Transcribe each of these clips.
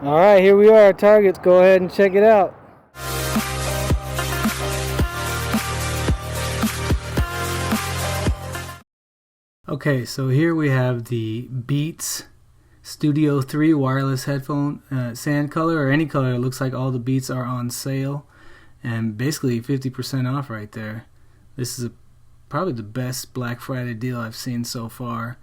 All right, here we are at Target. Let's go ahead and check it out. Okay, so here we have the Beats Studio 3 wireless headphone, sand color or any color. It looks like all the Beats are on sale and basically 50% off right there. This is probably the best Black Friday deal I've seen so far,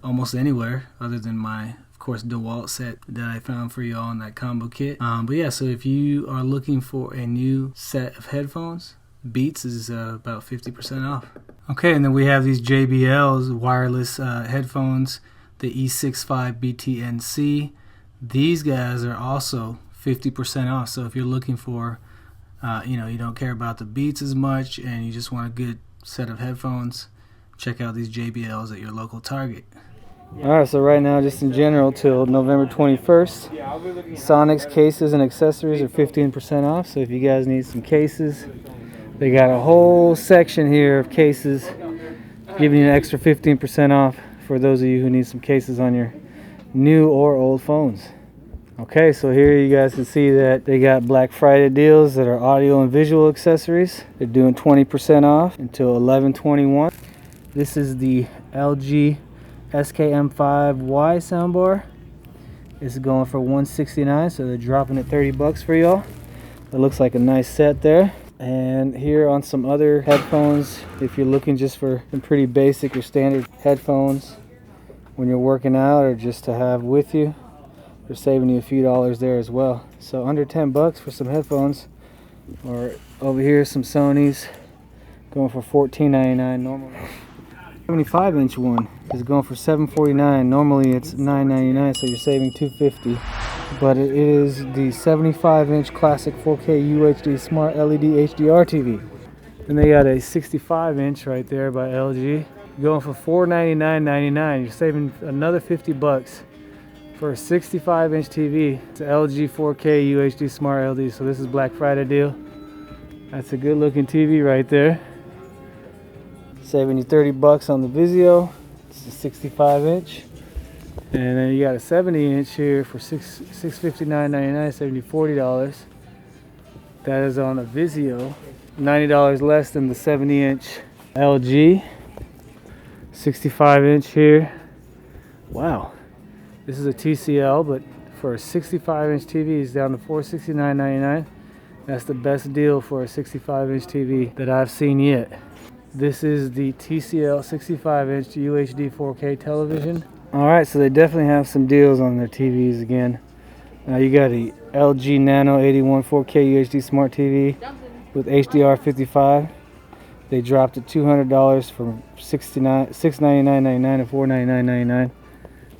almost anywhere other than my, of course, DeWalt set that I found for y'all in that combo kit. But yeah, so if you are looking for a new set of headphones, Beats is about 50% off. Okay, and then we have these JBL's wireless headphones, the E65 BTNC. These guys are also 50% off. So if you're looking for, you don't care about the Beats as much and you just want a good set of headphones, check out these JBLs at your local Target. Alright, so right now, just in general, till November 21st, Sonic's cases and accessories are 15% off. So if you guys need some cases, they got a whole section here of cases, giving you an extra 15% off for those of you who need some cases on your new or old phones. Okay, so here you guys can see that they got Black Friday deals that are audio and visual accessories. They're doing 20% off until 11/21. This is the LG SKM5Y soundbar. It's going for $169, so they're dropping it $30 for y'all. It looks like a nice set there. And here on some other headphones, if you're looking just for some pretty basic or standard headphones when you're working out or just to have with you, they're saving you a few dollars there as well. So under $10 for some headphones. Or over here, some Sonys going for $14.99 normally. 75-inch one is going for $749. Normally it's $9.99, so you're saving $250. But it is the 75-inch classic 4K UHD Smart LED HDR TV. And they got a 65-inch right there by LG, going for $499.99. You're saving another $50 for a 65-inch TV. It's an LG 4K UHD Smart LED. So this is Black Friday deal. That's a good-looking TV right there. Saving you $30 on the Vizio. It's a 65-inch. And then you got a 70-inch here for $659.99, saving you $40. That is on a Vizio. $90 less than the 70-inch LG. 65-inch here. Wow. This is a TCL, but for a 65-inch TV, it's down to $469.99. That's the best deal for a 65-inch TV that I've seen yet. This is the TCL 65-inch UHD 4K television. Alright, so they definitely have some deals on their TVs again. Now you got a LG Nano 81 4K UHD Smart TV with HDR 55. They dropped it $200 from $699.99 to $499.99.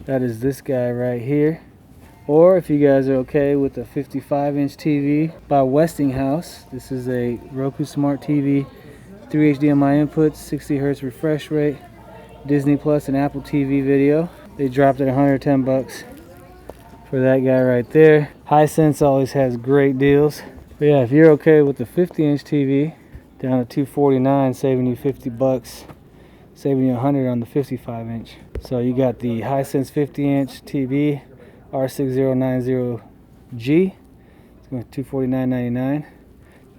That is this guy right here. Or if you guys are okay with a 55-inch TV by Westinghouse, this is a Roku Smart TV, 3 HDMI inputs, 60 Hz refresh rate, Disney Plus and Apple TV video. They dropped it $110 for that guy right there. Hisense always has great deals. But yeah, if you're okay with the 50-inch TV, down to $249, saving you $50, saving you $100 on the 55-inch. So you got the Hisense 50-inch TV, R6090G. It's going to $249.99,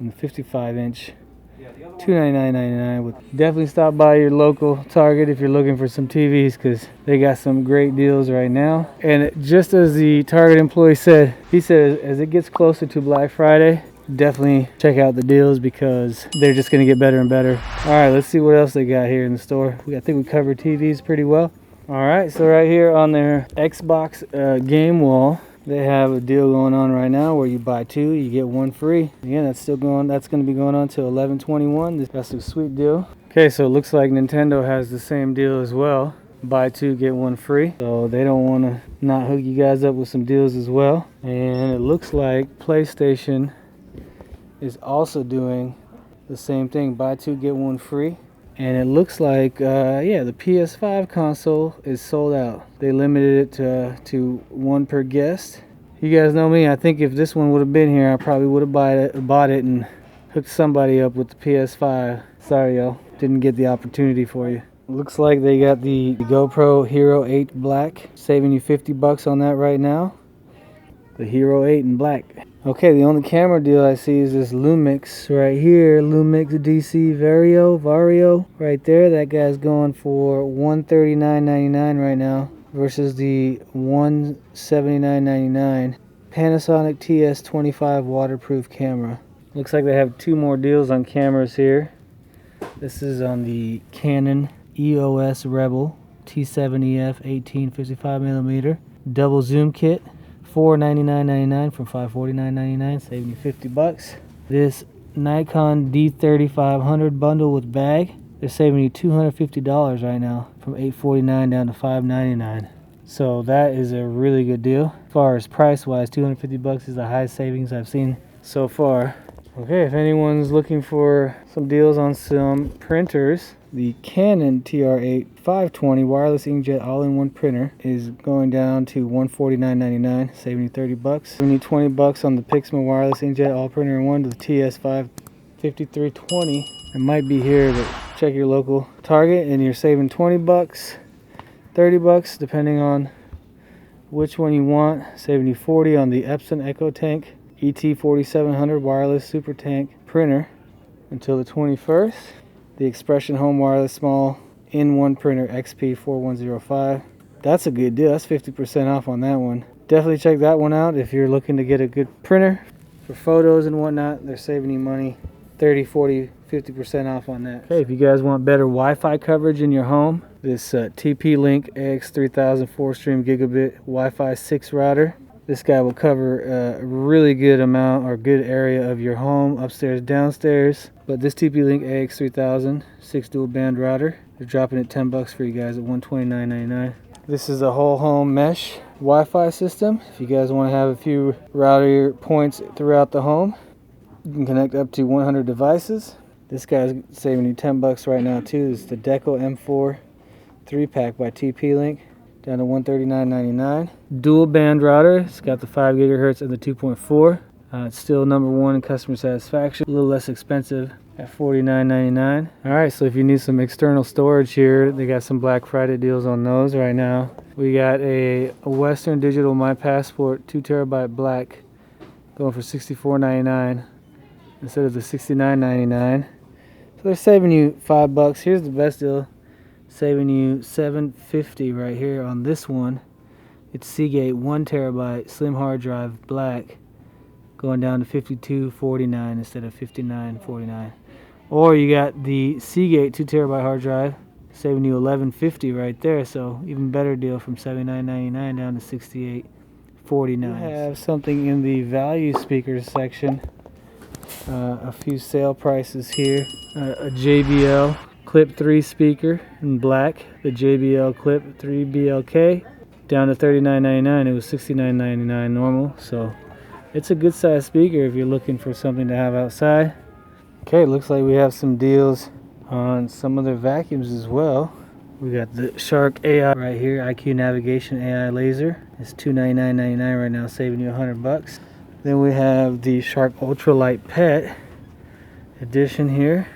and the 55-inch. $299.99. Definitely stop by your local Target if you're looking for some TVs, because they got some great deals right now. And just as the Target employee said, he said as it gets closer to Black Friday, definitely check out the deals because they're just going to get better and better. All right, let's see what else they got here in the store. I think we covered TVs pretty well. All right, so right here on their Xbox game wall, they have a deal going on right now where you buy two, you get one free. Again, that's going to be going on till 11/21. That's a sweet deal. Okay, so it looks like Nintendo has the same deal as well. Buy two, get one free. So they don't want to not hook you guys up with some deals as well. And it looks like PlayStation is also doing the same thing. Buy two, get one free. And it looks like, yeah, the PS5 console is sold out. They limited it to one per guest. You guys know me. I think if this one would have been here, I probably would have bought it and hooked somebody up with the PS5. Sorry, y'all. Didn't get the opportunity for you. Looks like they got the GoPro Hero 8 Black, saving you $50 on that right now. The Hero 8 in black. Okay, the only camera deal I see is this Lumix right here. Lumix DC Vario right there. That guy's going for $139.99 right now versus the $179.99. Panasonic TS25 waterproof camera. Looks like they have two more deals on cameras here. This is on the Canon EOS Rebel T7EF 18-55mm double zoom kit. $499.99 from $549.99, saving you $50. This Nikon D3500 bundle with bag, they're saving you $250 right now from $849 down to $599. So that is a really good deal. As far as price wise, $250 is the highest savings I've seen so far. Okay, if anyone's looking for some deals on some printers, the Canon TR8 520 wireless inkjet all-in-one printer is going down to $149.99, saving you $30. We need $20 on the Pixma wireless inkjet all printer in one to the TS5 5320. It might be here, but check your local Target and you're saving $20, $30 depending on which one you want. Saving you $40 on the Epson Echo Tank ET4700 wireless super tank printer until the 21st. The Expression Home wireless small in-one printer XP4105. That's a good deal. That's 50% off on that one. Definitely check that one out if you're looking to get a good printer for photos and whatnot. They're saving you money, 30, 40, 50% off on that. Okay, if you guys want better Wi-Fi coverage in your home, this TP-Link AX3000 4-stream Gigabit Wi-Fi 6 router. This guy will cover a really good amount or good area of your home, upstairs, downstairs. But this TP-Link AX3000 6 dual band router, they're dropping it $10 for you guys at $129.99. This is a whole home mesh Wi-Fi system. If you guys want to have a few router points throughout the home, you can connect up to 100 devices. This guy's saving you $10 right now too. This is the Deco M4 3-pack by TP-Link. Down to $139.99. Dual band router. It's got the 5 gigahertz and the 2.4. It's still #1 in customer satisfaction. A little less expensive at $49.99. Alright, so if you need some external storage here, they got some Black Friday deals on those right now. We got a Western Digital My Passport 2TB black going for $64.99 instead of the $69.99. So they're saving you $5. Here's the best deal. Saving you $750 right here on this one. It's Seagate 1TB slim hard drive black, going down to $52.49 instead of $59.49. Or you got the Seagate 2TB hard drive, saving you $1150 right there. So even better deal from $79.99 down to $68.49. We have something in the value speakers section. A few sale prices here. A JBL Clip 3 speaker in black, the Jbl Clip 3 BLK, down to $39.99. It was $69.99 normal, so it's a good size speaker if you're looking for something to have outside. Okay, looks like we have some deals on some other vacuums as well. We got the Shark AI right here, IQ Navigation AI Laser. It's $299.99 right now, saving you $100. Then we have the Shark Ultralite Pet edition here.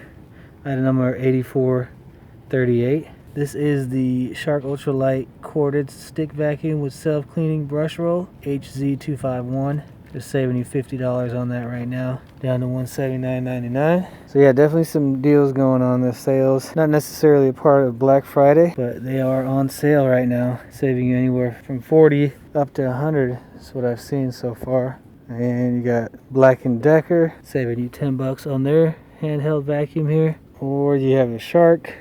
Item number 8438. This is the Shark Ultralite corded stick vacuum with self-cleaning brush roll, HZ251. They're saving you $50 on that right now, down to $179.99. So yeah, definitely some deals going on. The sales, not necessarily a part of Black Friday, but they are on sale right now, saving you anywhere from $40 up to $100. That's what I've seen so far. And you got Black & Decker, saving you $10 on their handheld vacuum here. Or you have a Shark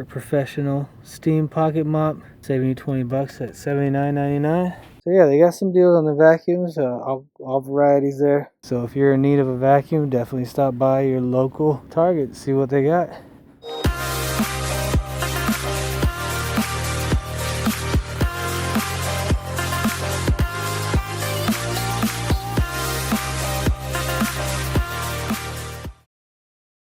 Professional Steam Pocket Mop, saving you $20 at $79.99. So yeah, they got some deals on the vacuums, all varieties there. So if you're in need of a vacuum, definitely stop by your local Target, see what they got.